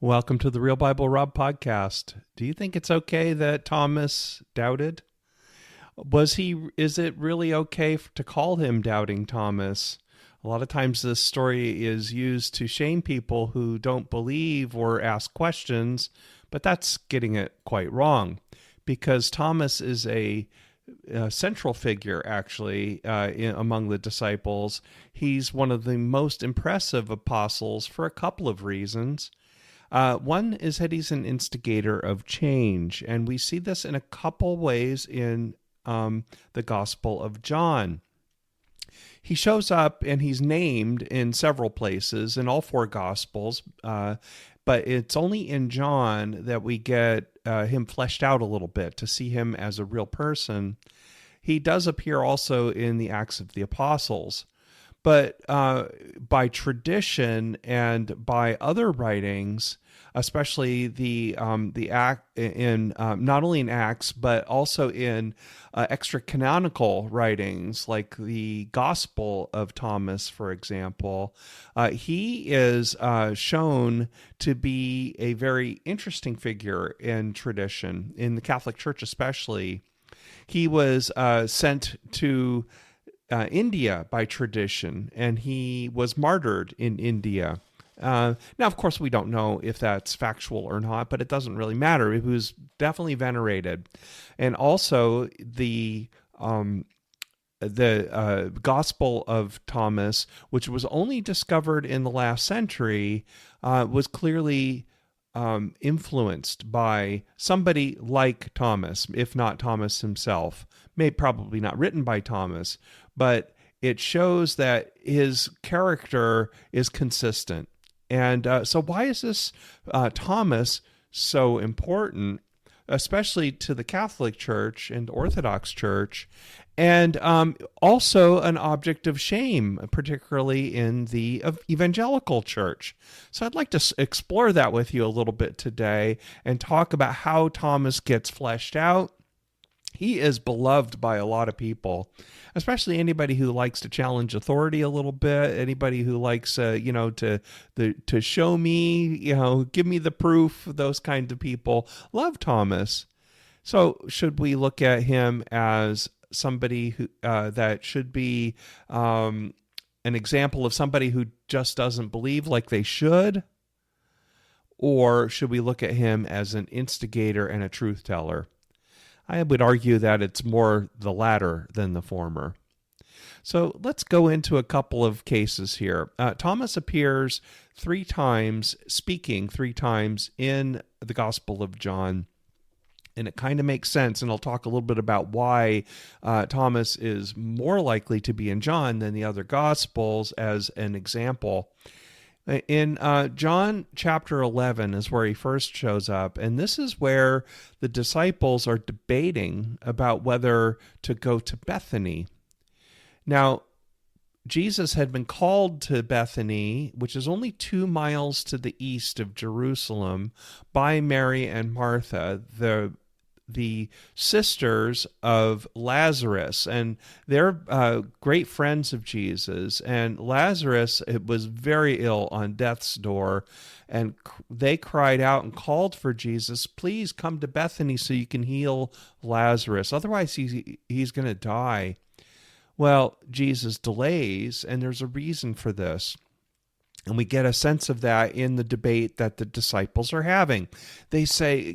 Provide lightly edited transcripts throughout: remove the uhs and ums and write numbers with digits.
Welcome to the Real Bible Rob podcast. Do you think it's okay that Thomas doubted? Is it really okay to call him doubting Thomas? A lot of times this story is used to shame people who don't believe or ask questions, but that's getting it quite wrong because Thomas is a central figure, actually, among the disciples. He's one of the most impressive apostles for a couple of reasons. One is that he's an instigator of change, and we see this in a couple ways in the Gospel of John. He shows up and he's named in several places in all four Gospels, but it's only in John that we get him fleshed out a little bit to see him as a real person. He does appear also in the Acts of the Apostles. But by tradition and by other writings, especially the act in not only in Acts but also in extra canonical writings like the Gospel of Thomas, for example, he is shown to be a very interesting figure in tradition in the Catholic Church, especially. He was sent to India by tradition, and he was martyred in India. Now, of course, we don't know if that's factual or not, but it doesn't really matter. He was definitely venerated. And also, the Gospel of Thomas, which was only discovered in the last century, was clearly influenced by somebody like Thomas, if not Thomas himself. Probably not written by Thomas, but it shows that his character is consistent. And so why is this Thomas so important, especially to the Catholic Church and the Orthodox Church, and also an object of shame, particularly in the evangelical church? So I'd like to explore that with you a little bit today and talk about how Thomas gets fleshed out. He is beloved by a lot of people, especially anybody who likes to challenge authority a little bit, anybody who likes, to show me, give me the proof. Those kinds of people love Thomas. So should we look at him as somebody who that should be an example of somebody who just doesn't believe like they should? Or should we look at him as an instigator and a truth teller? I would argue that it's more the latter than the former. So let's go into a couple of cases here. Thomas appears speaking three times in the Gospel of John. And it kind of makes sense, and I'll talk a little bit about why Thomas is more likely to be in John than the other Gospels as an example. In John chapter 11 is where he first shows up, and this is where the disciples are debating about whether to go to Bethany. Now, Jesus had been called to Bethany, which is only 2 miles to the east of Jerusalem, by Mary and Martha, the sisters of Lazarus, and they're great friends of Jesus. And Lazarus was very ill on death's door, and they cried out and called for Jesus, please come to Bethany so you can heal Lazarus. Otherwise, he's going to die. Well, Jesus delays, and there's a reason for this. And we get a sense of that in the debate that the disciples are having. They say,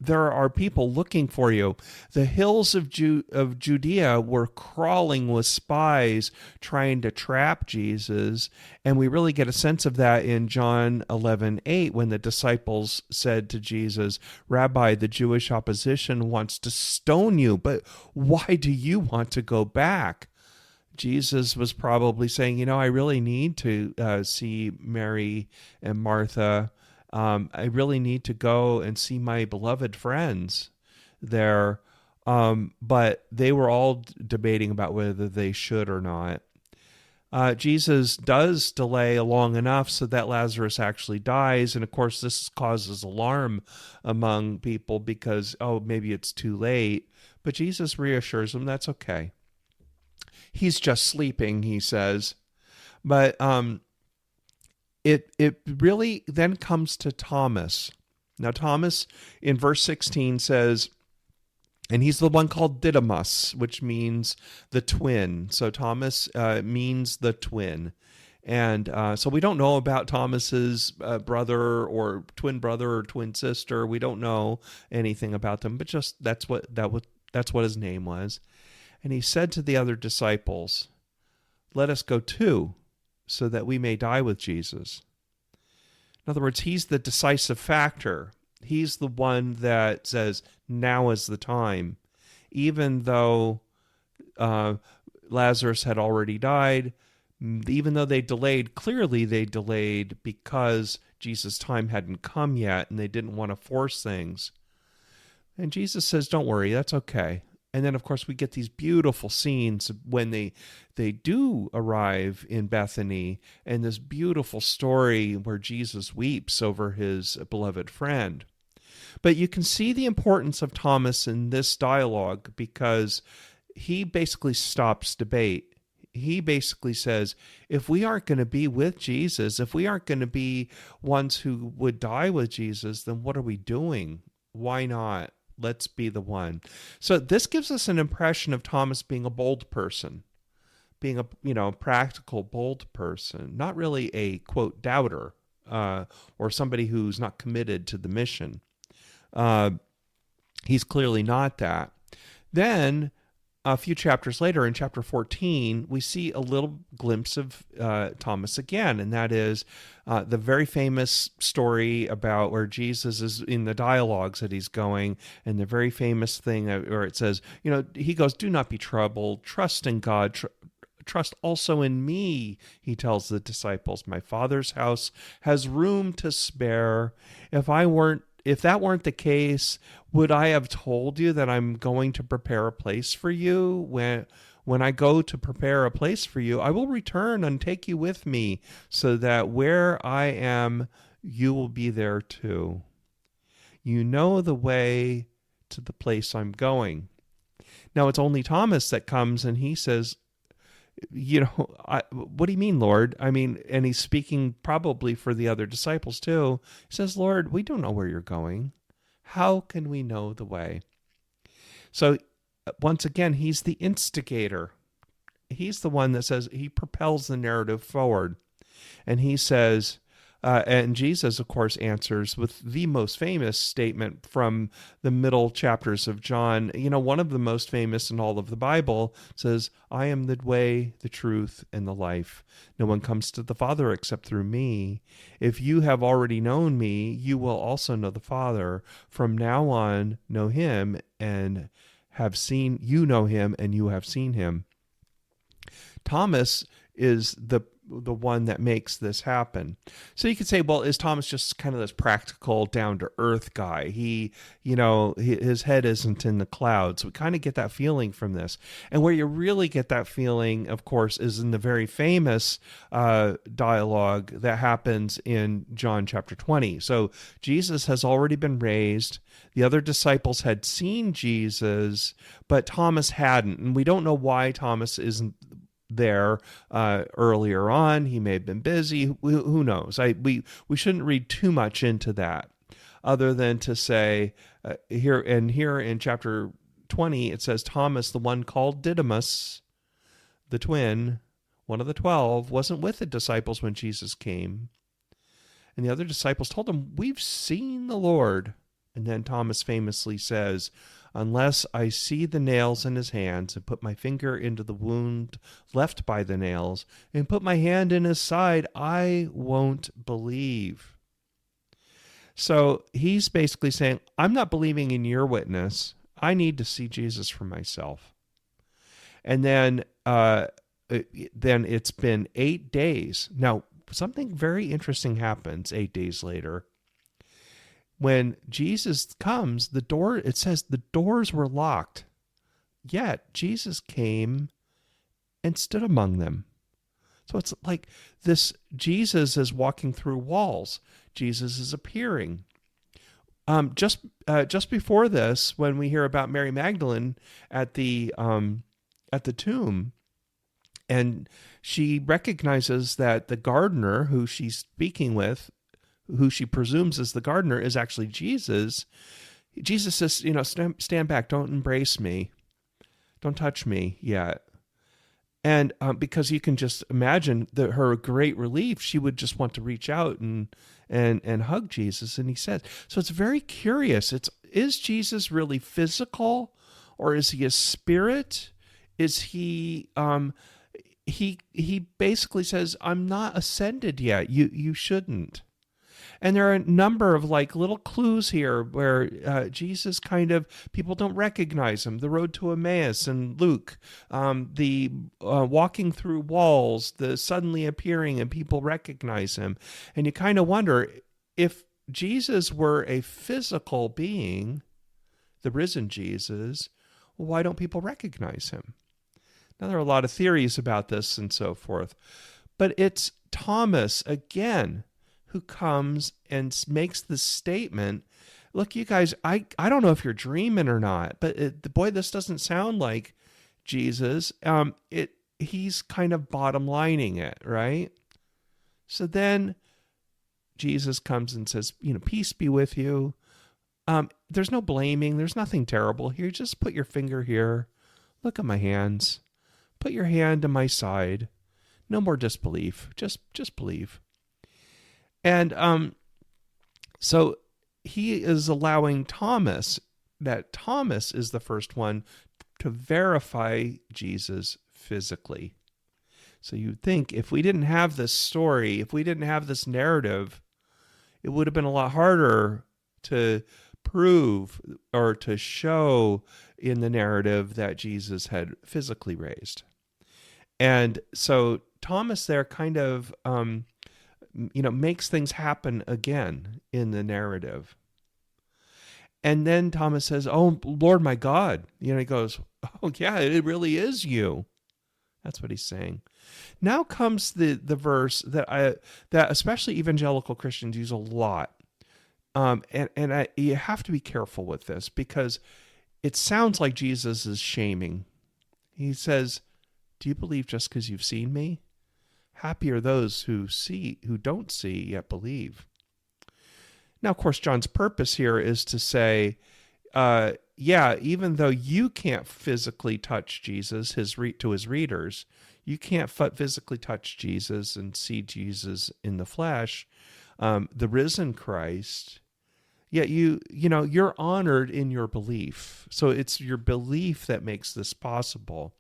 there are people looking for you. The hills of Judea were crawling with spies trying to trap Jesus. And we really get a sense of that in John 11:8, when the disciples said to Jesus, Rabbi, the Jewish opposition wants to stone you, but why do you want to go back? Jesus was probably saying, I really need to see Mary and Martha. I really need to go and see my beloved friends there. But they were all debating about whether they should or not. Jesus does delay long enough so that Lazarus actually dies. And of course, this causes alarm among people because, maybe it's too late. But Jesus reassures them that's okay. He's just sleeping, he says. But it really then comes to Thomas. Now, Thomas in verse 16 says, and he's the one called Didymus, which means the twin. So Thomas means the twin. And so we don't know about Thomas's brother or twin sister. We don't know anything about them, but just that's what his name was. And he said to the other disciples, "Let us go too, so that we may die with Jesus." In other words, he's the decisive factor. He's the one that says, now is the time. Even though Lazarus had already died, even though they delayed, clearly they delayed because Jesus' time hadn't come yet and they didn't want to force things. And Jesus says, don't worry, that's okay. And then, of course, we get these beautiful scenes when they do arrive in Bethany, and this beautiful story where Jesus weeps over his beloved friend. But you can see the importance of Thomas in this dialogue because he basically stops debate. He basically says, if we aren't going to be with Jesus, if we aren't going to be ones who would die with Jesus, then what are we doing? Why not? Let's be the one. So this gives us an impression of Thomas being a bold person, being a practical, bold person, not really a, quote, doubter or somebody who's not committed to the mission. He's clearly not that. Then a few chapters later, in chapter 14, we see a little glimpse of Thomas again, and that is the very famous story about where Jesus is in the dialogues that he's going, and the very famous thing where it says, he goes, "Do not be troubled, trust in God, trust also in me," he tells the disciples. "My Father's house has room to spare. If that weren't the case, would I have told you that I'm going to prepare a place for you? When I go to prepare a place for you, I will return and take you with me, so that where I am, you will be there too. You know the way to the place I'm going." Now, it's only Thomas that comes and he says, what do you mean, Lord? And he's speaking probably for the other disciples too. He says, "Lord, we don't know where you're going. How can we know the way?" So once again, he's the instigator. He's the one that says, he propels the narrative forward. And he says, and Jesus, of course, answers with the most famous statement from the middle chapters of John. One of the most famous in all of the Bible says, "I am the way, the truth, and the life. No one comes to the Father except through me. If you have already known me, you will also know the Father. From now on, know him and you know him and you have seen him." Thomas is the one that makes this happen. So you could say, well, is Thomas just kind of this practical, down-to-earth guy? His head isn't in the clouds. We kind of get that feeling from this. And where you really get that feeling, of course, is in the very famous dialogue that happens in John chapter 20. So Jesus has already been raised. The other disciples had seen Jesus, but Thomas hadn't. And we don't know why Thomas isn't there earlier on. He may have been busy. Who knows? We shouldn't read too much into that, other than to say here in chapter 20 it says Thomas, the one called Didymus, the twin, one of the 12, wasn't with the disciples when Jesus came, and the other disciples told him, "We've seen the Lord." And then Thomas famously says, "Unless I see the nails in his hands and put my finger into the wound left by the nails and put my hand in his side, I won't believe." So he's basically saying, I'm not believing in your witness. I need to see Jesus for myself. And then it's been 8 days. Now, something very interesting happens 8 days later. When Jesus comes, it says the doors were locked. Yet Jesus came and stood among them. So it's like this Jesus is walking through walls. Jesus is appearing. Just before this, when we hear about Mary Magdalene at the tomb, And she recognizes that the gardener who she's speaking with, who she presumes is the gardener, is actually Jesus. Jesus says, stand back, don't embrace me, don't touch me yet. And because you can just imagine her great relief, she would just want to reach out and hug Jesus. And he says, so it's very curious. Is Jesus really physical, or is he a spirit? Is he? He basically says, I'm not ascended yet. You shouldn't. And there are a number of like little clues here where Jesus people don't recognize him. The road to Emmaus and Luke, the walking through walls, the suddenly appearing and people recognize him. And you kind of wonder, if Jesus were a physical being, the risen Jesus, well, why don't people recognize him? Now, there are a lot of theories about this and so forth, but it's Thomas again who comes and makes this statement. Look, you guys, I don't know if you're dreaming or not, but boy, this doesn't sound like Jesus. He's kind of bottom lining it, right? So then Jesus comes and says, peace be with you. There's no blaming. There's nothing terrible here. Just put your finger here. Look at my hands. Put your hand to my side. No more disbelief. Just believe. And so he is allowing Thomas is the first one to verify Jesus physically. So you'd think, if we didn't have this story, if we didn't have this narrative, it would have been a lot harder to prove or to show in the narrative that Jesus had physically raised. And so Thomas there kind of makes things happen again in the narrative. And then Thomas says, oh, Lord, my God. He goes, oh, yeah, it really is you. That's what he's saying. Now comes the verse that especially evangelical Christians use a lot. You have to be careful with this, because it sounds like Jesus is shaming. He says, do you believe just because you've seen me? Happy are those who don't see, yet believe. Now, of course, John's purpose here is to say, even though you can't physically touch Jesus, to his readers, you can't physically touch Jesus and see Jesus in the flesh, the risen Christ, yet you're honored in your belief. So it's your belief that makes this possible.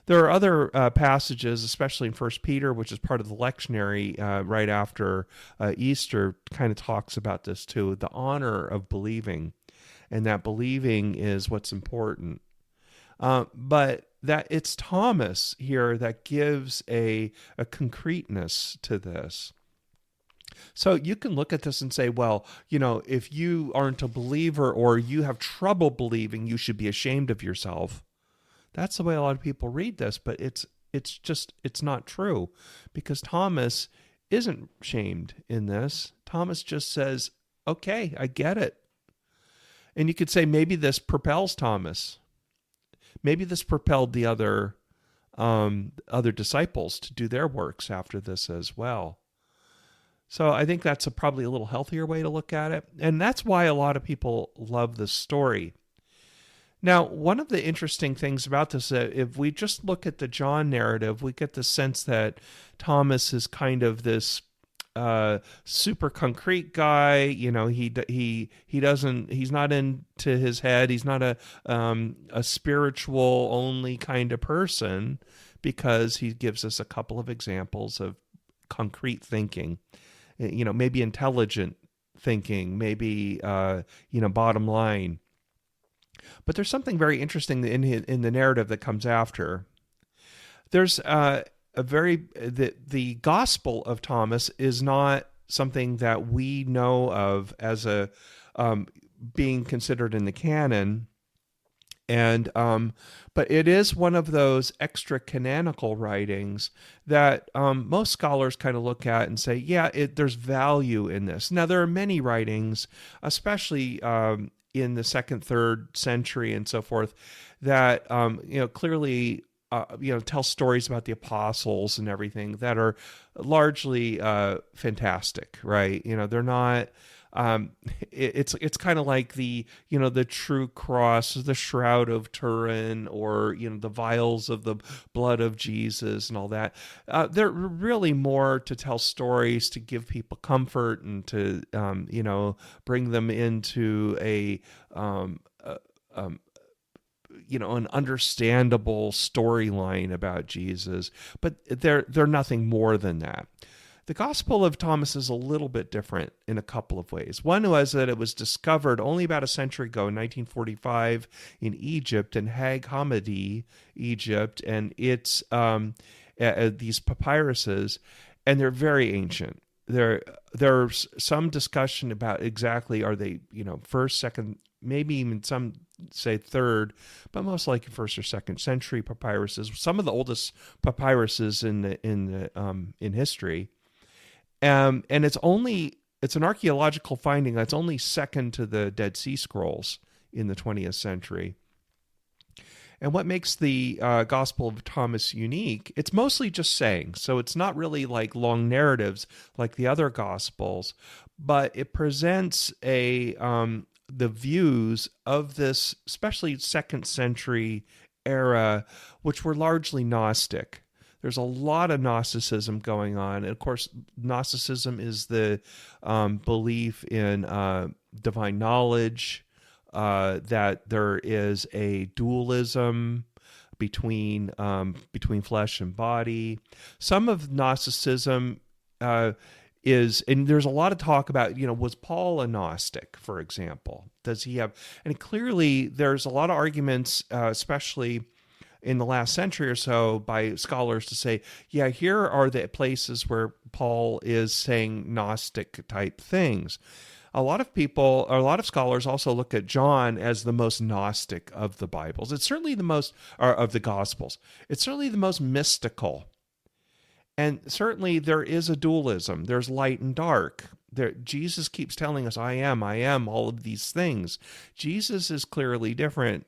There are other passages, especially in 1 Peter, which is part of the lectionary right after Easter, kind of talks about this too, the honor of believing, and that believing is what's important. But that it's Thomas here that gives a concreteness to this. So you can look at this and say, well, if you aren't a believer or you have trouble believing, you should be ashamed of yourself. That's the way a lot of people read this, but it's not true, because Thomas isn't shamed in this. Thomas just says, okay, I get it. And you could say maybe this propels Thomas. Maybe this propelled the other disciples to do their works after this as well. So I think that's probably a little healthier way to look at it. And that's why a lot of people love this story. Now, one of the interesting things about this, if we just look at the John narrative, we get the sense that Thomas is kind of this super concrete guy. He's not into his head. He's not a spiritual only kind of person, because he gives us a couple of examples of concrete thinking. Maybe intelligent thinking, maybe bottom line. But there's something very interesting in the narrative that comes after. There's the Gospel of Thomas is not something that we know of as a being considered in the canon, and but it is one of those extra canonical writings that most scholars kind of look at and say, yeah, there's value in this. Now, there are many writings, especially in the 2nd, 3rd century and so forth, that clearly tell stories about the apostles and everything that are largely fantastic, right? They're not. It's kind of like the true cross, the shroud of Turin, or the vials of the blood of Jesus and all that. They're really more to tell stories, to give people comfort, and to bring them into an understandable storyline about Jesus, but they're nothing more than that. The Gospel of Thomas is a little bit different in a couple of ways. One was that it was discovered only about a century ago, in 1945, in Egypt, in Hag Hammadi, Egypt, and it's these papyruses, and they're very ancient. There's some discussion about exactly, are they first, second, maybe even some say third, but most likely first or second century papyruses. Some of the oldest papyruses in history. And it's an archaeological finding that's only second to the Dead Sea Scrolls in the 20th century. And what makes the Gospel of Thomas unique, it's mostly just sayings. So it's not really like long narratives like the other Gospels, but it presents the views of this, especially second century era, which were largely Gnostic. There's a lot of Gnosticism going on. And of course, Gnosticism is the belief in divine knowledge, that there is a dualism between flesh and body. Some of Gnosticism is, and there's a lot of talk about, was Paul a Gnostic, for example? Does he have, and clearly there's a lot of arguments, especially in the last century or so, by scholars to say, yeah, here are the places where Paul is saying Gnostic type things. A lot of scholars also look at John as the most Gnostic of the Bibles. It's certainly the most, or of the Gospels. It's certainly the most mystical. And certainly there is a dualism. There's light and dark. Jesus keeps telling us, I am, all of these things. Jesus is clearly different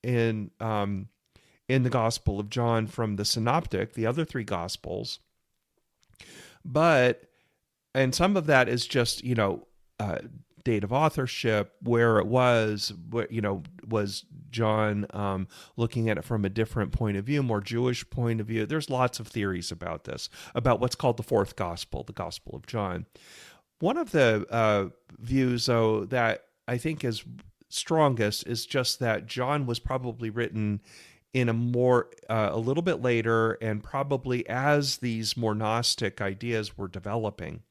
in the Gospel of John from the Synoptic, the other three Gospels. And some of that is just, date of authorship, where it was, was John looking at it from a different point of view, more Jewish point of view. There's lots of theories about this, about what's called the fourth Gospel, the Gospel of John. One of the views, though, that I think is strongest is just that John was probably written in a little bit later, and probably as these more Gnostic ideas were developing,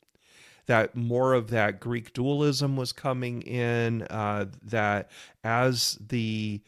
that more of that Greek dualism was coming in, that as the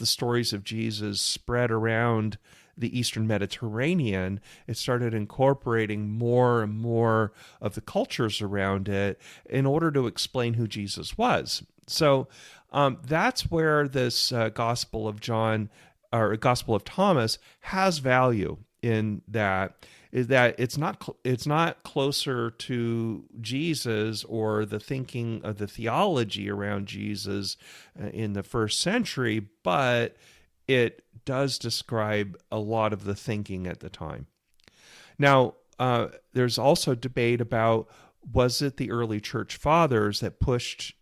stories of Jesus spread around the Eastern Mediterranean, it started incorporating more and more of the cultures around it in order to explain who Jesus was. So that's where this Gospel of John, or Gospel of Thomas, has value, in that is that it's not closer to Jesus or the thinking of the theology around Jesus in the first century, but it does describe a lot of the thinking at the time. Now, there's also debate about, was it the early church fathers that pushed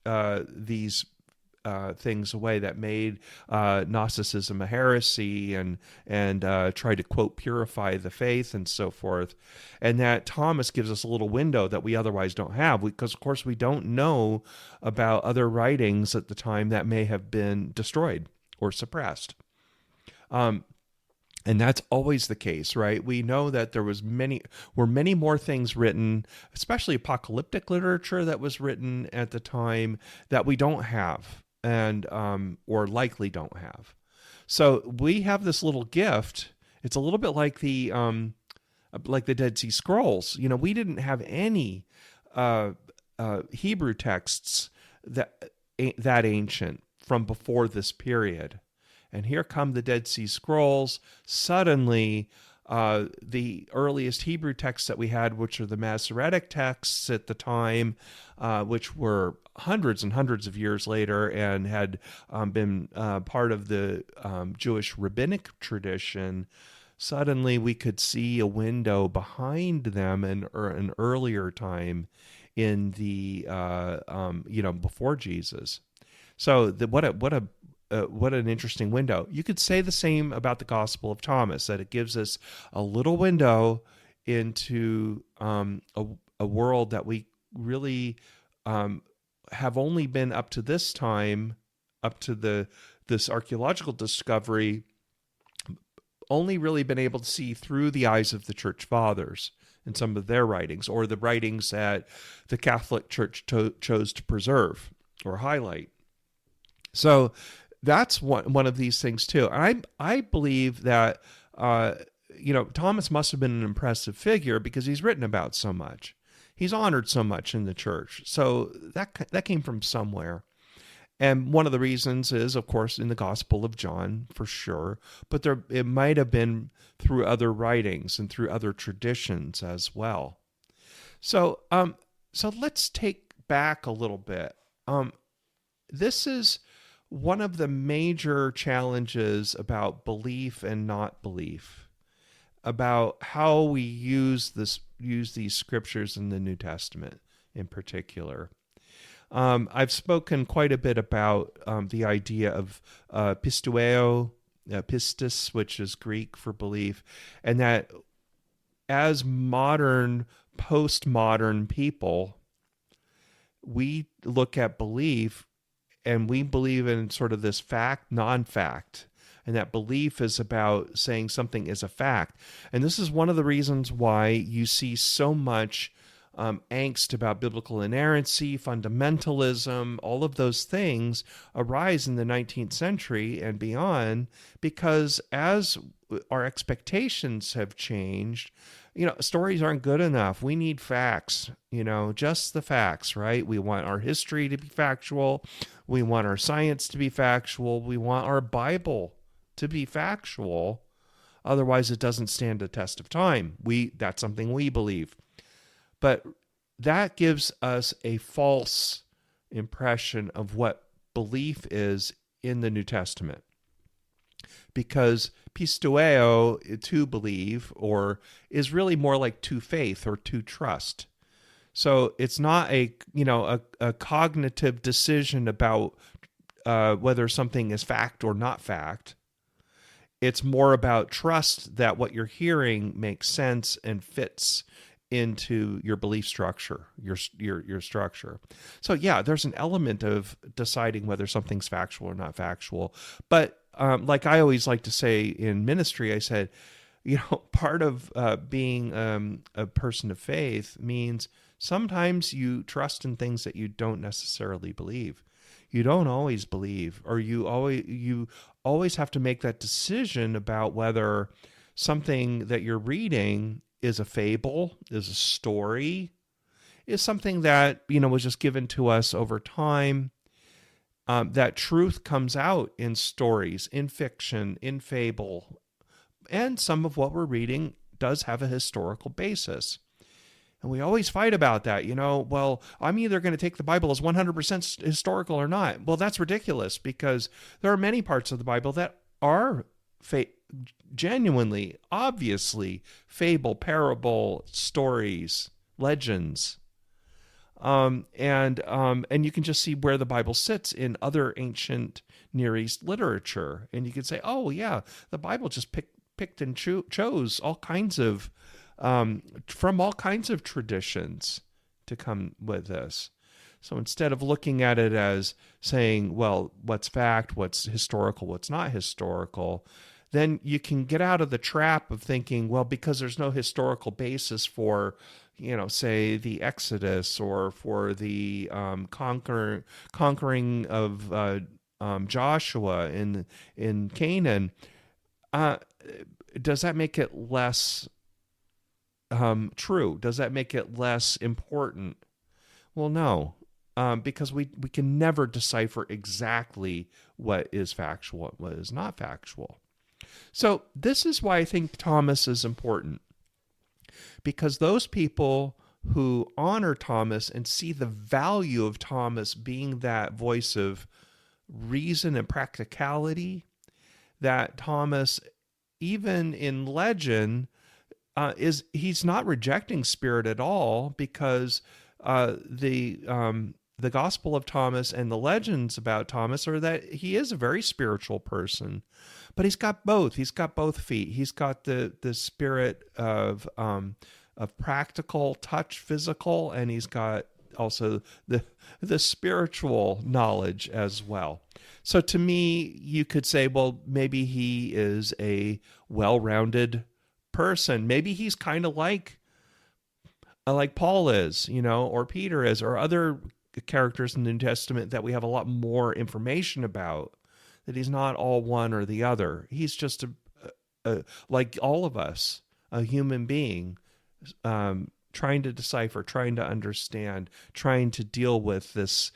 these things away, that made Gnosticism a heresy, and tried to, quote, purify the faith and so forth, and that Thomas gives us a little window that we otherwise don't have, because of course we don't know about other writings at the time that may have been destroyed or suppressed. And that's always the case, right? We know that there were many more things written, especially apocalyptic literature that was written at the time, that we don't have, and or likely don't have. So we have this little gift. It's a little bit like the Dead Sea Scrolls. We didn't have any Hebrew texts that ancient from before this period. And here come the Dead Sea Scrolls. Suddenly, The earliest Hebrew texts that we had, which are the Masoretic texts at the time, which were hundreds and hundreds of years later and had been part of the Jewish rabbinic tradition, suddenly we could see a window behind them in an earlier time in the before Jesus. So what an interesting window. You could say the same about the Gospel of Thomas, that it gives us a little window into a world that we really have only been up to this time, up to this archaeological discovery, only really been able to see through the eyes of the church fathers in some of their writings, or the writings that the Catholic Church chose to preserve or highlight. So that's one of these things too. I believe that Thomas must have been an impressive figure because he's written about so much. He's honored so much in the church. So that came from somewhere. And one of the reasons is, of course, in the Gospel of John, for sure. But it might have been through other writings and through other traditions as well. So let's take back a little bit. This is one of the major challenges about belief and not belief, about how we use these scriptures in the New Testament in particular. I've spoken quite a bit about the idea of pisteuo, pistis, which is Greek for belief, and that as modern, postmodern people, we look at belief and we believe in sort of this fact, non-fact, and that belief is about saying something is a fact. And this is one of the reasons why you see so much angst about biblical inerrancy, fundamentalism, all of those things arise in the 19th century and beyond, because as our expectations have changed, stories aren't good enough. We need facts, just the facts, right? We want our history to be factual. We want our science to be factual. We want our Bible to be factual. Otherwise, it doesn't stand the test of time. That's something we believe. But that gives us a false impression of what belief is in the New Testament. Because pisteuo, to believe, or is really more like to faith or to trust. So it's not a cognitive decision about whether something is fact or not fact. It's more about trust that what you're hearing makes sense and fits into your belief structure, your structure. So yeah, there's an element of deciding whether something's factual or not factual. But like I always like to say in ministry, I said, part of being a person of faith means sometimes you trust in things that you don't necessarily believe. You don't always believe, or you always have to make that decision about whether something that you're reading is a fable, is a story, is something that, was just given to us over time. That truth comes out in stories, in fiction, in fable, and some of what we're reading does have a historical basis. And we always fight about that, well, I'm either going to take the Bible as 100% historical or not. Well, that's ridiculous, because there are many parts of the Bible that are genuinely, obviously, fable, parable, stories, legends. And you can just see where the Bible sits in other ancient Near East literature. And you can say, oh yeah, the Bible just picked and chose all kinds of, from all kinds of traditions to come with this. So instead of looking at it as saying, well, what's fact, what's historical, what's not historical, then you can get out of the trap of thinking, well, because there's no historical basis for, say the Exodus, or for the conquering of Joshua in Canaan, does that make it less true? Does that make it less important? Well, no, because we can never decipher exactly what is factual and what is not factual. So this is why I think Thomas is important, because those people who honor Thomas and see the value of Thomas being that voice of reason and practicality, that Thomas, even in legend, he's not rejecting spirit at all, because the Gospel of Thomas and the legends about Thomas are that he is a very spiritual person, but he's got both. He's got both feet. He's got the spirit of practical touch, physical, and he's got also the spiritual knowledge as well. So to me, you could say, well, maybe he is a well-rounded person. Maybe he's kind of like Paul is, or Peter is, or other characters in the New Testament that we have a lot more information about, that he's not all one or the other. He's just like all of us, a human being, trying to decipher, trying to understand, trying to deal with this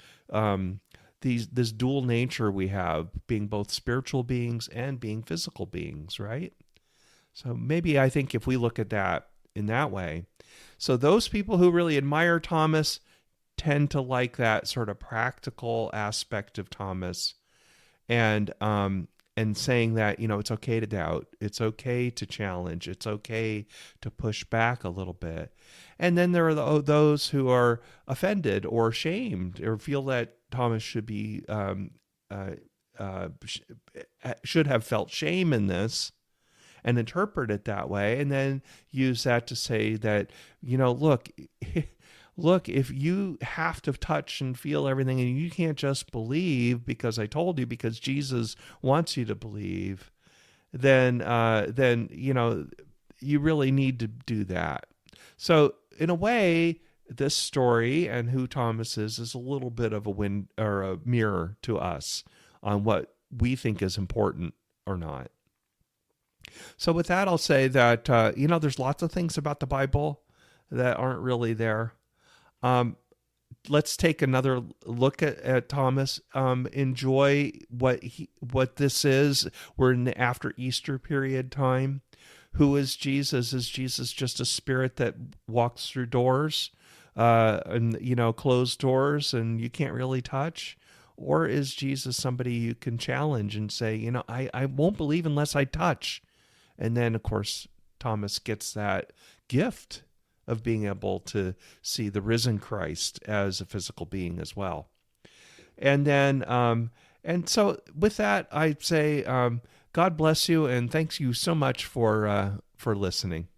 this dual nature we have, being both spiritual beings and being physical beings, right? So maybe I think if we look at that in that way, so those people who really admire Thomas tend to like that sort of practical aspect of Thomas, and saying that, it's okay to doubt, it's okay to challenge, it's okay to push back a little bit. And then there are those who are offended or shamed, or feel that Thomas should be should have felt shame in this, and interpret it that way, and then use that to say that, look, if you have to touch and feel everything, and you can't just believe because I told you, because Jesus wants you to believe, then you really need to do that. So in a way, this story and who Thomas is a little bit of a mirror to us on what we think is important or not. So with that, I'll say that, there's lots of things about the Bible that aren't really there. Let's take another look at Thomas. Enjoy what this is. We're in the after Easter period time. Who is Jesus? Is Jesus just a spirit that walks through doors, and closed doors, and you can't really touch? Or is Jesus somebody you can challenge and say, I won't believe unless I touch? And then, of course, Thomas gets that gift of being able to see the risen Christ as a physical being as well. And then, and so with that, I say, God bless you, and thanks you so much for listening.